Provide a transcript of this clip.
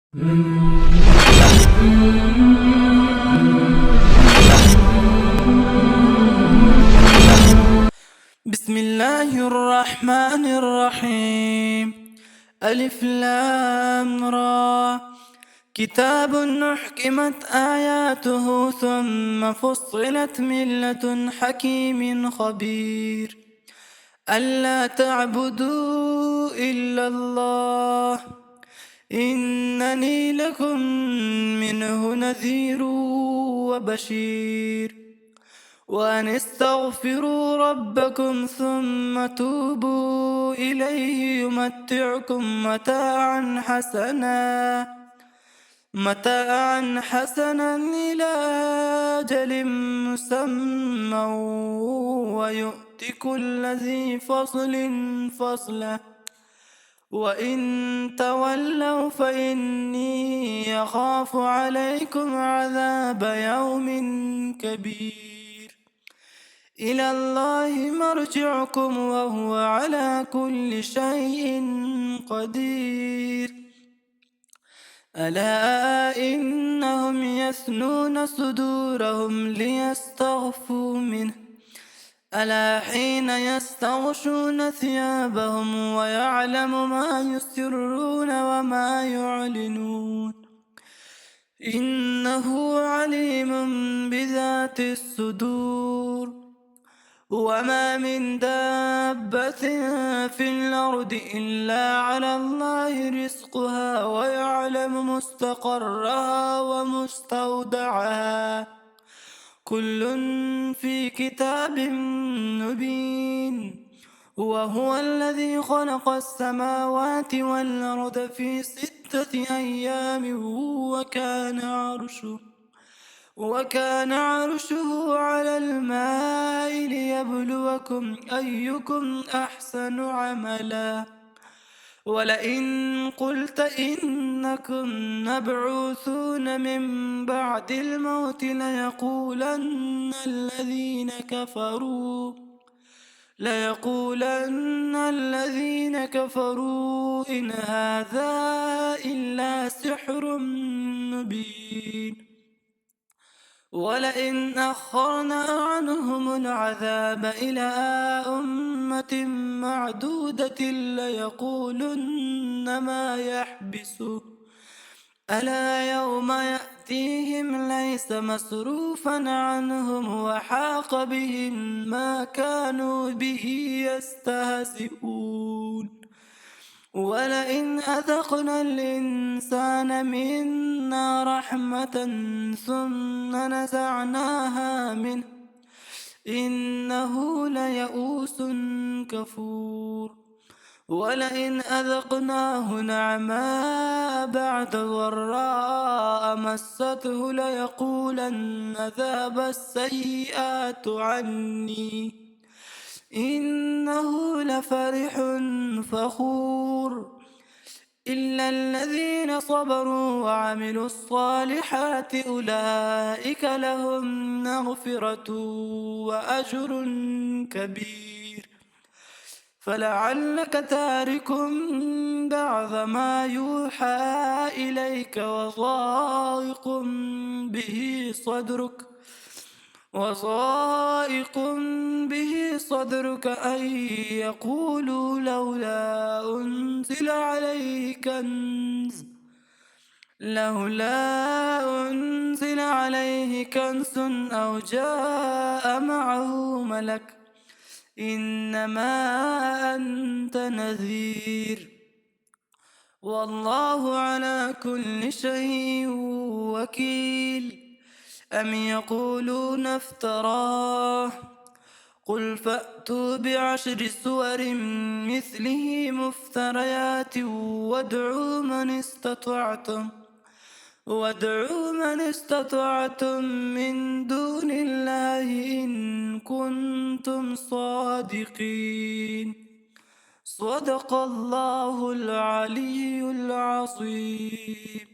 بسم الله الرحمن الرحيم. ألف لام را. كتاب أحكمت آياته ثم فصلت من لدن حكيم خبير. ألا تعبدوا إلا الله إنني لكم منه نذير وبشير. وأن استغفروا ربكم ثم توبوا إليه يمتعكم متاعا حسنا إلى أجل مسمى ويؤت كل ذي فضل فضله. وإن تولوا فإني أخاف عليكم عذاب يوم كبير. إلى الله مرجعكم وهو على كل شيء قدير. ألا إنهم يثنون صدورهم ليستخفوا منه ألا حين يستغشون ثيابهم ويعلم ما يسرون وما يعلنون إنه عليم بذات الصدور. وما من دابة في الأرض إلا على الله رزقها ويعلم مستقرها ومستودعها كل في كتاب مبين. وهو الذي خلق السماوات والأرض في 6 أيام وكان عرشه على الماء ليبلوكم أيكم أحسن عملا. ولئن قلت إنكم مبعوثون من بعد الموت ليقولن الذين كفروا إن هذا إلا سحر مبين. ولئن أخرنا عنهم العذاب إلى أمة معدودة ليقولن ما يحبسه ألا يوم يأتيهم ليس مصروفا عنهم وحاق بهم ما كانوا به يستهزئون. ولئن أذقنا الإنسان منا رحمة ثم نزعناها منه إنه ليئوس كفور. ولئن أذقناه نعماء بعد ضراء مسته ليقولن ذهب السيئات عني إنه لفرح فخور. إلا الذين صبروا وعملوا الصالحات أولئك لهم مغفرة وأجر كبير. فلعلك تارك بعض ما يوحى إليك وضائق به صدرك أن يقولوا لولا أنزل عليه كنز أو جاء معه ملك إنما أنت نذير والله على كل شيء وكيل. أم يقولون افتراه قل فأتوا ب10 سور مثله مفتريات وادعوا من استطعتم من دون الله إن كنتم صادقين. صدق الله العلي العظيم.